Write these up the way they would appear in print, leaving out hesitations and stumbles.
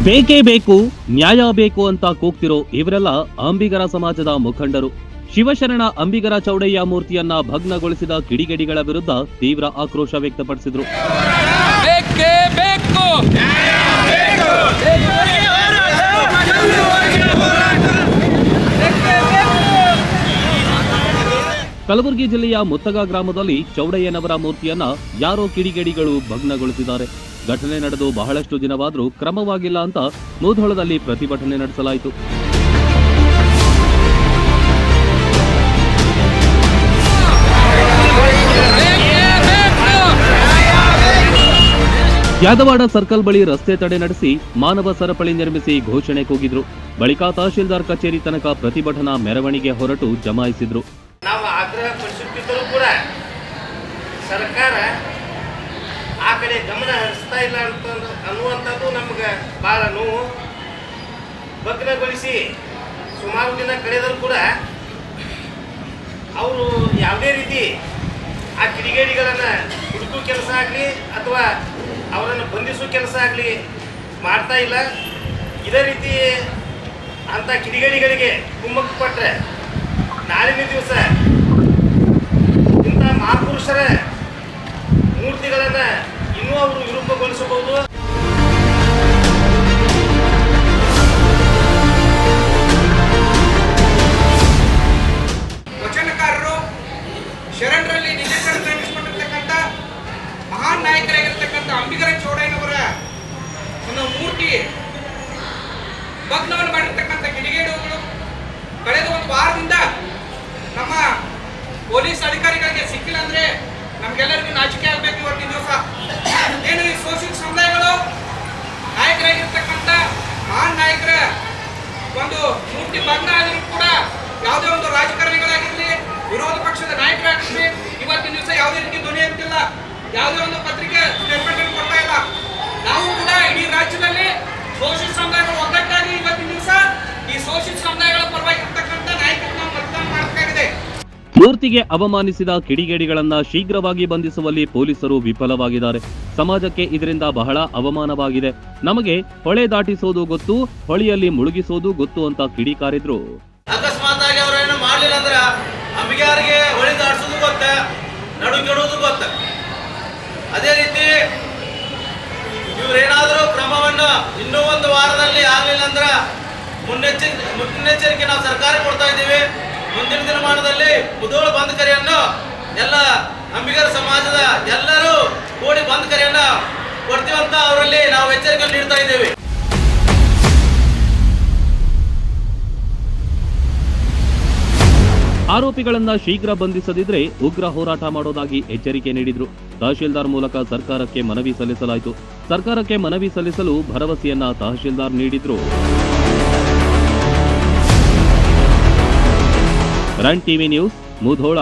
ಬೇಕೇ ಬೇಕು ನ್ಯಾಯ ಬೇಕು ಅಂತ ಕೂಗ್ತಿರೋ ಇವರೆಲ್ಲ ಅಂಬಿಗರ ಸಮಾಜದ ಮುಖಂಡರು. ಶಿವಶರಣ ಅಂಬಿಗರ ಚೌಡಯ್ಯ ಮೂರ್ತಿಯನ್ನ ಭಗ್ನಗೊಳಿಸಿದ ಕಿಡಿಗೇಡಿಗಳ ವಿರುದ್ಧ ತೀವ್ರ ಆಕ್ರೋಶ ವ್ಯಕ್ತಪಡಿಸಿದರು. ಕಲಬುರಗಿ ಜಿಲ್ಲೆಯ ಮುತ್ತಗ ಗ್ರಾಮದಲ್ಲಿ ಚೌಡಯ್ಯನವರ ಮೂರ್ತಿಯನ್ನ ಯಾರೋ ಕಿಡಿಗೇಡಿಗಳು ಭಗ್ನಗೊಳಿಸಿದ್ದಾರೆ. ಘಟನೆ ನಡೆದು ಬಹಳಷ್ಟು ದಿನವಾದರೂ ಕ್ರಮವಾಗಿಲ್ಲ ಅಂತ ಮುಧೋಳದಲ್ಲಿ ಪ್ರತಿಭಟನೆ ನಡೆಸಲಾಯಿತು. ಯಾದವಾಡ ಸರ್ಕಲ್ ಬಳಿ ರಸ್ತೆ ತಡೆ ನಡೆಸಿ ಮಾನವ ಸರಪಳಿ ನಿರ್ಮಿಸಿ ಘೋಷಣೆ ಕೂಗಿದ್ರು. ಬಳಿಕ ತಹಶೀಲ್ದಾರ್ ಕಚೇರಿ ತನಕ ಪ್ರತಿಭಟನಾ ಮೆರವಣಿಗೆ ಹೊರಟು ಜಮಾಯಿಸಿದ್ರು. ನಾವು ಆಗ್ರಹ ಪಡಿಸುತ್ತಿದ್ದರೂ ಕೂಡ ಸರ್ಕಾರ ಆ ಕಡೆ ಗಮನ ಹರಿಸ್ತಾ ಇಲ್ಲ ಅನ್ನುವಂಥದ್ದು ನಮ್ಗೆ ಭಾಳ ನೋವು. ಭಗ್ನಗೊಳಿಸಿ ಸುಮಾರು ದಿನ ಕಳೆದರೂ ಕೂಡ ಅವರು ಯಾವುದೇ ರೀತಿ ಆ ಕಿಡಿಗೇಡಿಗಳನ್ನು ಹುಡುಕೋ ಕೆಲಸ ಆಗಲಿ ಅಥವಾ ಅವರನ್ನು ಬಂಧಿಸೋ ಕೆಲಸ ಆಗಲಿ ಮಾಡ್ತಾ ಇಲ್ಲ. ಇದೇ ರೀತಿ ಅಂಥ ಕಿಡಿಗೇಡಿಗಳಿಗೆ ಕುಮ್ಮಕ್ಕು ಕೊಟ್ಟರೆ ನಾಳಿನ ದಿವಸ ಇಂಥ ಮಹಾಪುರುಷರ ಮೂರ್ತಿಗಳನ್ನು ಇನ್ನೂ ಅವರು ವಿರೂಪಗೊಳಿಸಬಹುದು. ವಚನಕಾರರು ಶರಣರಲ್ಲಿ ನಿಜಕ್ಕನ್ನು ನೆನೆಸಿಕೊಂಡಿರ್ತಕ್ಕಂಥ ಮಹಾನ್ ನಾಯಕರಾಗಿರ್ತಕ್ಕಂಥ ಅಂಬಿಗರ ಚೌಡಯ್ಯನವರ ಒಂದು ಮೂರ್ತಿ ಭಗ್ನವನ್ನು ಮಾಡಿರ್ತಕ್ಕಂಥ ಕಿಡಿಗೇಡಿಗಳು ಕಳೆದ ಒಂದು ವಾರದಿಂದ ನಮ್ಮ ಪೊಲೀಸ್ ಅಧಿಕಾರಿಗಳಿಗೆ ಸಿಕ್ಕಿಲ್ಲ ಅಂದ್ರೆ ನಮ್ಗೆಲ್ಲರಿಗೂ ನಾಚಿಕೆ ಆಗಬೇಕು. ಇವತ್ತಿನ ದಿವಸ ಏನು ಈ ಶೋಷಿತ ಸಮುದಾಯಗಳು ನಾಯಕರಾಗಿರ್ತಕ್ಕಂಥ ಮಹಾನ್ ನಾಯಕರ ಒಂದು ಮೂರ್ತಿ ಭಗ್ನ ಆದರೂ ಕೂಡ ಯಾವುದೇ ಒಂದು ರಾಜಕಾರಣಿಗಳಾಗಿರಲಿ ವಿರೋಧ ಪಕ್ಷದ ನಾಯಕರಾಗಿರಲಿ ಇವತ್ತಿನ ದಿವಸ ಯಾವುದೇ ರೀತಿ ಧ್ವನಿ ಎತ್ತಿಲ್ಲ, ಯಾವುದೇ ಒಂದು ಪತ್ರಿಕೆ ಸ್ಟೇಟ್ಮೆಂಟ್ ಅನ್ನು ಕೊಡ್ತಾ ಇಲ್ಲ. ನಾವು ಕೂಡ ಇಡೀ ರಾಜ್ಯದಲ್ಲಿ ಶೋಷಿತ ಸಮುದಾಯಗಳು ಒಗ್ಗಟ್ಟಾಗಿ ಇವತ್ತಿನ ದಿವಸ ಈ ಶೋಷಿತ ಸಮುದಾಯಗಳ ಪರವಾಗಿರ್ತಕ್ಕಂಥ ನಾಯಕರನ್ನ ಮತದಾನ ಮಾಡಬೇಕಾಗಿದೆ. ಮೂರ್ತಿಗೆ ಅವಮಾನಿಸಿದ ಕಿಡಿಗೇಡಿಗಳನ್ನ ಶೀಘ್ರವಾಗಿ ಬಂಧಿಸುವಲ್ಲಿ ಪೊಲೀಸರು ವಿಫಲವಾಗಿದ್ದಾರೆ. ಸಮಾಜಕ್ಕೆ ಇದರಿಂದ ಬಹಳ ಅವಮಾನವಾಗಿದೆ. ನಮಗೆ ಹೊಳೆ ದಾಟಿಸೋದು ಗೊತ್ತು, ಹೊಳೆಯಲ್ಲಿ ಮುಳುಗಿಸೋದು ಗೊತ್ತು ಅಂತ ಕಿಡಿಕಾರಿದ್ರು. ಅಕಸ್ಮಾತ್ ಆಗಿ ಅವರೇನು ಮಾಡಲಿಲ್ಲ ಅಂದ್ರೆ ಅಂಬಿಗಾರಿಗೆ ಹೊಳೆ ದಾಟಿಸೋದು ಗೊತ್ತ, ನಡು ಕೆಡೋದು ಗೊತ್ತ. ಅದೇ ರೀತಿ ಇವರೇನಾದರೂ ಕ್ರಮವನ್ನು ಇನ್ನೂ ಒಂದು ವಾರದಲ್ಲಿ ಆಗಲಿಲ್ಲ ಅಂದ್ರೆ ಮುನ್ನೆಚ್ಚರಿಕೆ ನಾವು ಸರ್ಕಾರ ಕೊಡ್ತಾ ಇದ್ದೀವಿ. ಮುಂದಿನ ದಿನಮಾನದಲ್ಲಿ ಮುಧೋಳ ಬಂದ್ ಕರೆಯನ್ನು ಎಲ್ಲ ಅಂಬಿಗರ ಸಮಾಜದ ಎಲ್ಲರೂ ಕೂಡಿ ಬಂದ್ ಕರೆಯನ್ನ ಕೊಡ್ತೀವಂತ ಅವರಲ್ಲಿ ನಾವು ಎಚ್ಚರಿಕೆ ನೀಡ್ತಾ ಇದ್ದೇವೆ. ಆರೋಪಿಗಳನ್ನ ಶೀಘ್ರ ಬಂಧಿಸದಿದ್ರೆ ಉಗ್ರ ಹೋರಾಟ ಮಾಡೋದಾಗಿ ಎಚ್ಚರಿಕೆ ನೀಡಿದ್ರು. ತಹಶೀಲ್ದಾರ್ ಮೂಲಕ ಸರ್ಕಾರಕ್ಕೆ ಮನವಿ ಸಲ್ಲಿಸಲಾಯಿತು. ಸರ್ಕಾರಕ್ಕೆ ಮನವಿ ಸಲ್ಲಿಸಲು ಭರವಸೆಯನ್ನ ತಹಶೀಲ್ದಾರ್ ನೀಡಿದ್ರು. Run TV news, Mudhol.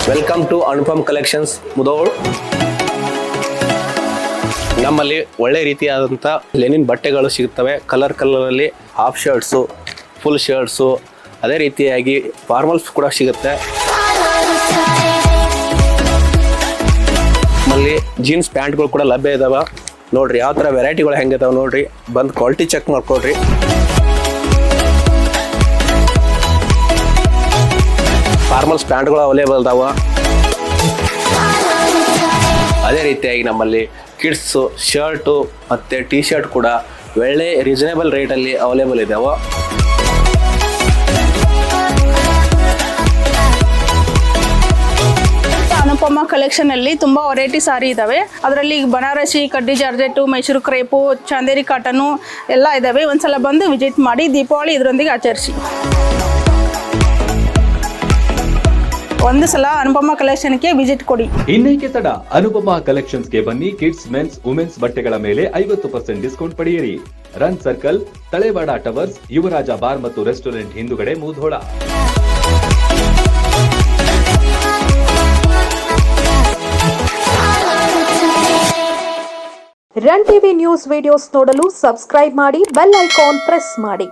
Welcome to Anupam collections Mudhol. ನಮ್ಮಲ್ಲಿ ಒಳ್ಳೆ ರೀತಿಯಾದಂಥ ಲೆನಿನ್ ಬಟ್ಟೆಗಳು ಸಿಗುತ್ತವೆ. ಕಲರ್ ಕಲರಲ್ಲಿ ಹಾಫ್ ಶರ್ಟ್ಸು, ಫುಲ್ ಶರ್ಟ್ಸು, ಅದೇ ರೀತಿಯಾಗಿ ಫಾರ್ಮಲ್ಸ್ ಕೂಡ ಸಿಗುತ್ತೆ. ನಮ್ಮಲ್ಲಿ ಜೀನ್ಸ್ ಪ್ಯಾಂಟ್ಗಳು ಕೂಡ ಲಭ್ಯ ಇದಾವೆ. ನೋಡ್ರಿ ಯಾವ ಥರ ವೆರೈಟಿಗಳು ಹೆಂಗಿದಾವೆ ನೋಡ್ರಿ, ಬಂದು ಕ್ವಾಲಿಟಿ ಚೆಕ್ ಮಾಡ್ಕೊಡ್ರಿ. ಫಾರ್ಮಲ್ಸ್ ಪ್ಯಾಂಟ್ಗಳು ಅವೈಲೇಬಲ್ ಇದಾವೆ. ಅದೇ ರೀತಿಯಾಗಿ ನಮ್ಮಲ್ಲಿ ಕಿಡ್ಸು ಶರ್ಟು ಮತ್ತು ಟಿ ಶರ್ಟ್ ಕೂಡ ಒಳ್ಳೆ ರೀಸನೇಬಲ್ ರೇಟಲ್ಲಿ ಅವೈಲೇಬಲ್ ಇದಾವೆ. ಅನುಪಮ ಕಲೆಕ್ಷನ್ ಅಲ್ಲಿ ತುಂಬಾ ವೆರೈಟಿ ಸಾರಿ ಇದಾವೆ. ಅದರಲ್ಲಿ ಬನಾರಸಿ, ಕಡ್ಡಿ georgette, Mysuru crepe, Chanderi cotton ಎಲ್ಲ ಇದಾವೆ. ಒಂದ್ಸಲ ಬಂದು ವಿಸಿಟ್ ಮಾಡಿ ದೀಪಾವಳಿ ಇದರೊಂದಿಗೆ ಆಚರಿಸಿ. ಒಂದು ಸಲ ಅನುಪಮ ಕಲೆಕ್ಷನ್ಗೆ ವಿಸಿಟ್ ಕೊಡಿ. ಇನ್ನೇಕೆ ತಡ, ಅನುಪಮ ಕಲೆಕ್ಷನ್ಸ್ಗೆ ಬನ್ನಿ. ಕಿಡ್ಸ್, ಮೆನ್ಸ್, ವುಮೆನ್ಸ್ ಬಟ್ಟೆಗಳ ಮೇಲೆ 50% ಡಿಸ್ಕೌಂಟ್ ಪಡೆಯಿರಿ. ರನ್ ಸರ್ಕಲ್, ತಳೆವಾಡ ಟವರ್ಸ್, ಯುವರಾಜ ಬಾರ್ ಮತ್ತು ರೆಸ್ಟೋರೆಂಟ್ ಹಿಂದುಗಡೆ, Mudhol. Run TV news videos ನೋಡಲು ಸಬ್ಸ್ಕ್ರೈಬ್ ಮಾಡಿ, ಬೆಲ್ ಐಕಾನ್ ಪ್ರೆಸ್ ಮಾಡಿ.